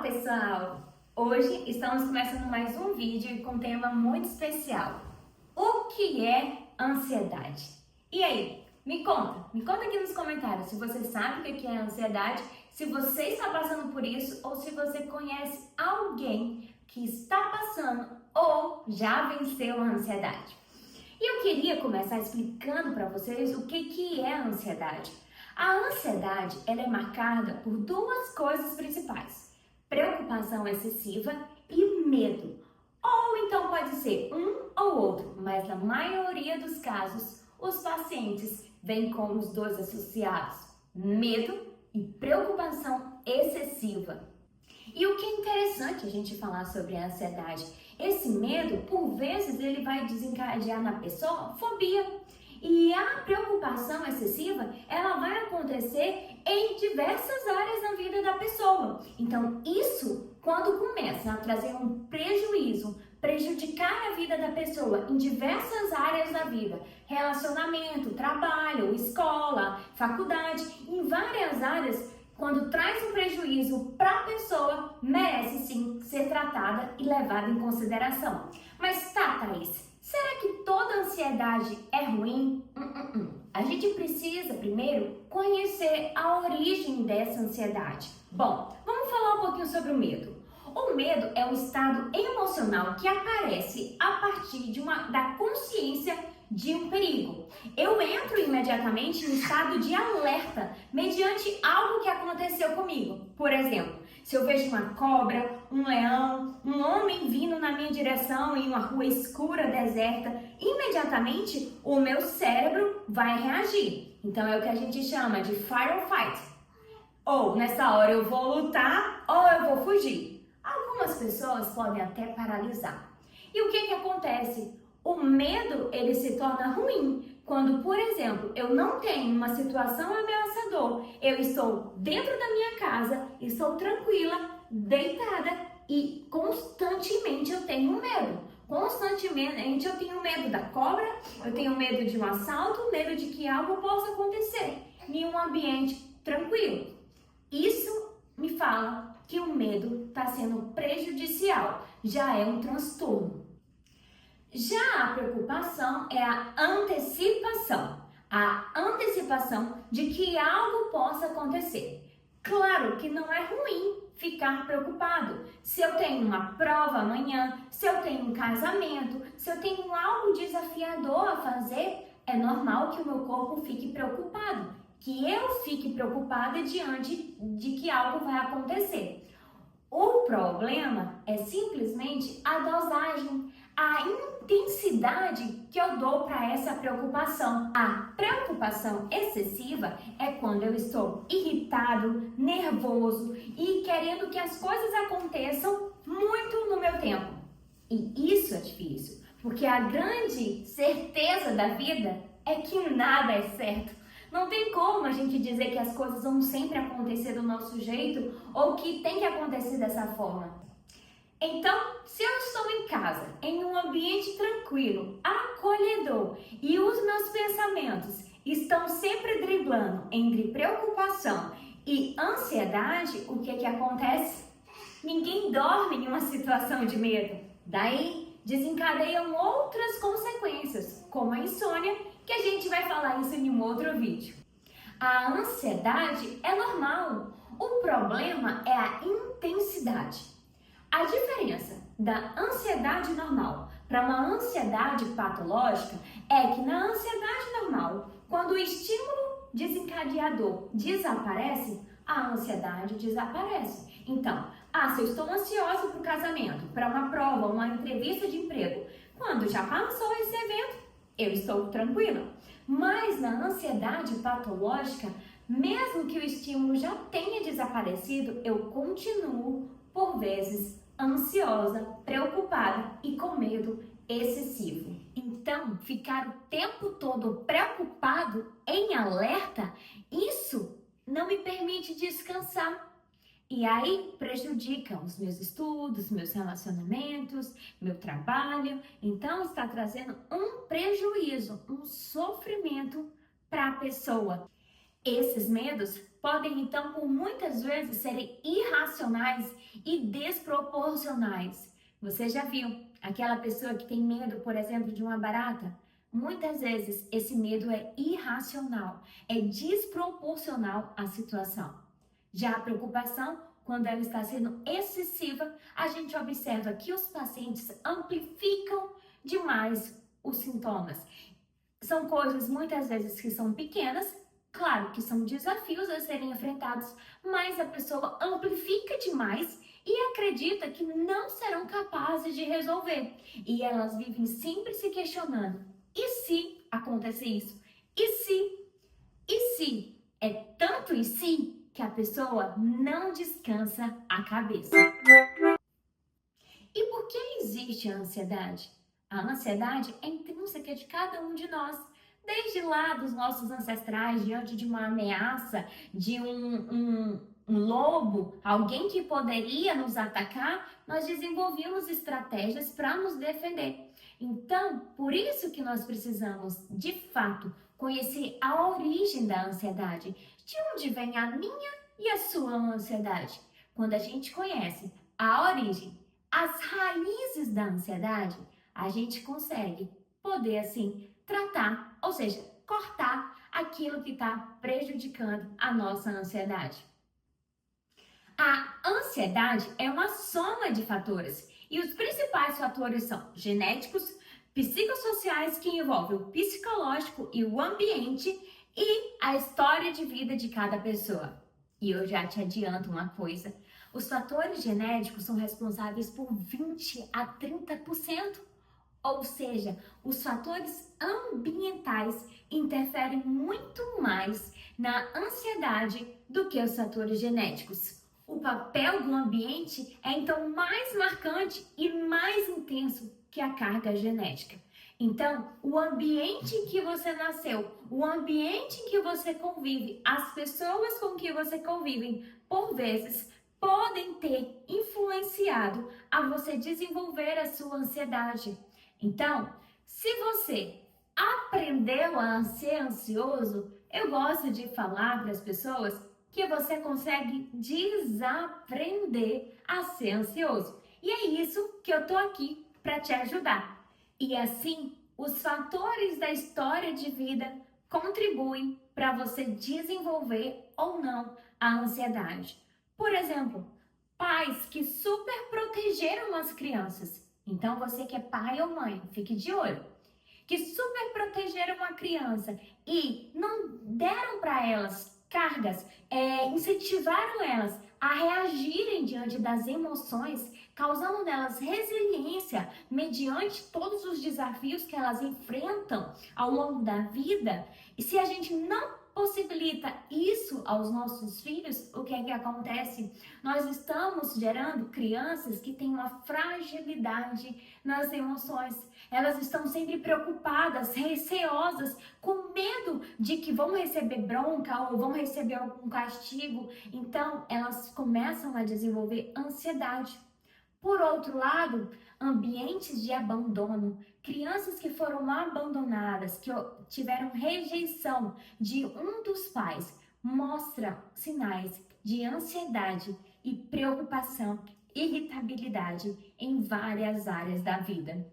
pessoal! Hoje estamos começando mais um vídeo com um tema muito especial. O que é ansiedade? E aí, me conta aqui nos comentários se você sabe o que é ansiedade, se você está passando por isso ou se você conhece alguém que está passando ou já venceu a ansiedade. E eu queria começar explicando para vocês o que é a ansiedade. A ansiedade ela é marcada por duas coisas principais: preocupação excessiva e medo. Ou então pode ser um ou outro, mas na maioria dos casos, os pacientes vêm com os dois associados: medo e preocupação excessiva. E o que é interessante a gente falar sobre a ansiedade? Esse medo, por vezes, ele vai desencadear na pessoa fobia. E a preocupação excessiva, ela vai acontecer em diversas áreas da vida da pessoa. Então, isso, quando começa a trazer um prejuízo, prejudicar a vida da pessoa em diversas áreas da vida, relacionamento, trabalho, escola, faculdade, em várias áreas, quando traz um prejuízo para a pessoa, merece sim ser tratada e levada em consideração. Mas tá, Thaís, será que toda ansiedade é ruim? A gente precisa primeiro conhecer a origem dessa ansiedade. Bom, vamos falar um pouquinho sobre o medo. O medo é um estado emocional que aparece a partir da consciência de um perigo. Eu entro imediatamente em estado de alerta mediante algo que aconteceu comigo. Por exemplo, se eu vejo uma cobra, um leão, um homem vindo na minha direção em uma rua escura, deserta, imediatamente o meu cérebro vai reagir. Então é o que a gente chama de fight or fight. Ou nessa hora eu vou lutar ou eu vou fugir. Algumas pessoas podem até paralisar. E o que acontece? O medo, ele se torna ruim quando, por exemplo, eu não tenho uma situação ameaçadora, eu estou dentro da minha casa, estou tranquila, deitada e constantemente eu tenho medo. Constantemente eu tenho medo da cobra, eu tenho medo de um assalto, medo de que algo possa acontecer em um ambiente tranquilo. Isso me fala que o medo está sendo prejudicial, já é um transtorno. Já a preocupação é a antecipação de que algo possa acontecer. Claro que não é ruim ficar preocupado. Se eu tenho uma prova amanhã, se eu tenho um casamento, se eu tenho algo desafiador a fazer, é normal que o meu corpo fique preocupado, que eu fique preocupada diante de que algo vai acontecer. O problema é simplesmente a dosagem, a intensidade que eu dou para essa preocupação. A preocupação excessiva é quando eu estou irritado, nervoso e querendo que as coisas aconteçam muito no meu tempo. E isso é difícil, porque a grande certeza da vida é que nada é certo. Não tem como a gente dizer que as coisas vão sempre acontecer do nosso jeito ou que tem que acontecer dessa forma. Então, se eu estou em casa, em um ambiente tranquilo, acolhedor e os meus pensamentos estão sempre driblando entre preocupação e ansiedade, o que acontece? Ninguém dorme em uma situação de medo. Daí, desencadeiam outras consequências, como a insônia, que a gente vai falar isso em um outro vídeo. A ansiedade é normal. O problema é a intensidade. A diferença da ansiedade normal para uma ansiedade patológica é que na ansiedade normal, quando o estímulo desencadeador desaparece, a ansiedade desaparece. Então, se eu estou ansiosa para o casamento, para uma prova, uma entrevista de emprego, quando já passou esse evento, eu estou tranquila. Mas na ansiedade patológica, mesmo que o estímulo já tenha desaparecido, eu continuo, por vezes, ansiosa, preocupada e com medo excessivo. Então, ficar o tempo todo preocupado, em alerta, isso não me permite descansar. E aí prejudica os meus estudos, meus relacionamentos, meu trabalho. Então está trazendo um prejuízo, um sofrimento para a pessoa. Esses medos podem, então, por muitas vezes, serem irracionais e desproporcionais. Você já viu aquela pessoa que tem medo, por exemplo, de uma barata? Muitas vezes esse medo é irracional, é desproporcional à situação. Já a preocupação, quando ela está sendo excessiva, a gente observa que os pacientes amplificam demais os sintomas. São coisas muitas vezes que são pequenas, claro que são desafios a serem enfrentados, mas a pessoa amplifica demais e acredita que não serão capazes de resolver. E elas vivem sempre se questionando: e se acontecer isso? E se? E se? É tanto e se que a pessoa não descansa a cabeça. E por que existe a ansiedade? A ansiedade é intrínseca de cada um de nós. Desde lá dos nossos ancestrais, diante de uma ameaça, de um lobo, alguém que poderia nos atacar, nós desenvolvíamos estratégias para nos defender. Então, por isso que nós precisamos, de fato, conhecer a origem da ansiedade. De onde vem a minha e a sua ansiedade? Quando a gente conhece a origem, as raízes da ansiedade, a gente consegue poder assim tratar, ou seja, cortar aquilo que está prejudicando a nossa ansiedade. A ansiedade é uma soma de fatores e os principais fatores são genéticos, psicossociais, que envolvem o psicológico e o ambiente, e a história de vida de cada pessoa. E eu já te adianto uma coisa: os fatores genéticos são responsáveis por 20 a 30%. Ou seja, os fatores ambientais interferem muito mais na ansiedade do que os fatores genéticos. O papel do ambiente é então mais marcante e mais intenso que a carga genética. Então, o ambiente em que você nasceu, o ambiente em que você convive, as pessoas com que você convive, por vezes, podem ter influenciado a você desenvolver a sua ansiedade. Então, se você aprendeu a ser ansioso, eu gosto de falar para as pessoas que você consegue desaprender a ser ansioso. E é isso que eu tô aqui para te ajudar. E assim, os fatores da história de vida contribuem para você desenvolver ou não a ansiedade. Por exemplo, pais que super protegeram as crianças. Então, você que é pai ou mãe, fique de olho. Que super protegeram a criança e não deram para elas cargas, incentivaram elas a reagirem diante das emoções, causando nelas resiliência mediante todos os desafios que elas enfrentam ao longo da vida. E se a gente não possibilita isso aos nossos filhos, o que é que acontece? Nós estamos gerando crianças que têm uma fragilidade nas emoções. Elas estão sempre preocupadas, receosas, com medo de que vão receber bronca ou vão receber algum castigo. Então, elas começam a desenvolver ansiedade. Por outro lado, ambientes de abandono, crianças que foram abandonadas, que tiveram rejeição de um dos pais, mostram sinais de ansiedade e preocupação, irritabilidade em várias áreas da vida.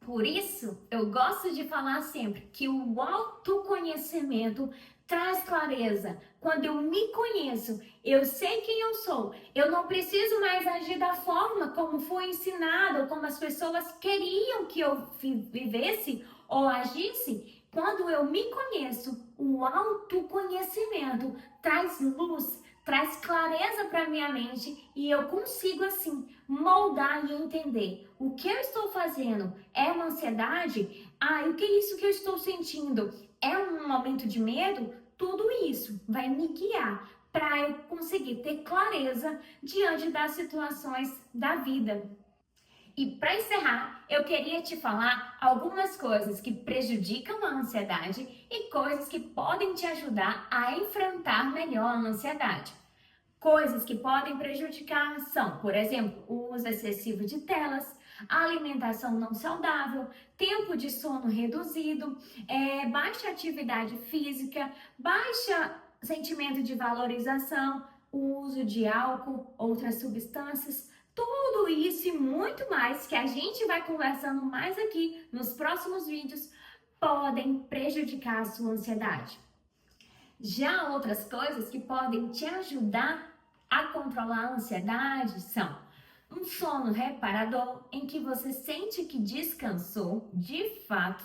Por isso, eu gosto de falar sempre que o autoconhecimento traz clareza. Quando eu me conheço, eu sei quem eu sou. Eu não preciso mais agir da forma como foi ensinado, ou como as pessoas queriam que eu vivesse ou agisse. Quando eu me conheço, o autoconhecimento traz luz, traz clareza para minha mente e eu consigo assim moldar e entender o que eu estou fazendo. É uma ansiedade? E o que é isso que eu estou sentindo? É um momento de medo? Tudo isso vai me guiar para eu conseguir ter clareza diante das situações da vida. E para encerrar, eu queria te falar algumas coisas que prejudicam a ansiedade e coisas que podem te ajudar a enfrentar melhor a ansiedade. Coisas que podem prejudicar são, por exemplo, o uso excessivo de telas, alimentação não saudável, tempo de sono reduzido, baixa atividade física, baixa sentimento de valorização, o uso de álcool, outras substâncias, tudo isso e muito mais que a gente vai conversando mais aqui nos próximos vídeos podem prejudicar a sua ansiedade. Já outras coisas que podem te ajudar a controlar a ansiedade são um sono reparador em que você sente que descansou de fato,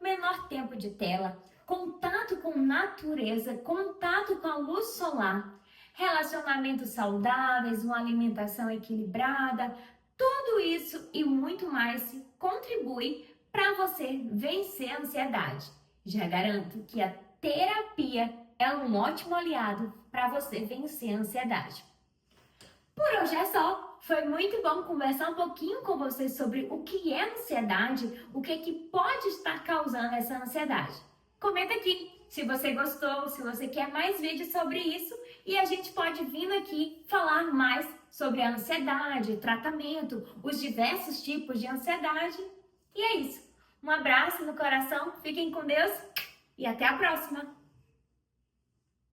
menor tempo de tela, contato com natureza, contato com a luz solar, relacionamentos saudáveis, uma alimentação equilibrada, tudo isso e muito mais contribui para você vencer a ansiedade. Já garanto que a terapia é um ótimo aliado para você vencer a ansiedade. Por hoje é só. Foi muito bom conversar um pouquinho com vocês sobre o que é ansiedade, o que pode estar causando essa ansiedade. Comenta aqui se você gostou, se você quer mais vídeos sobre isso e a gente pode vir aqui falar mais sobre a ansiedade, tratamento, os diversos tipos de ansiedade. E é isso. Um abraço no coração, fiquem com Deus e até a próxima!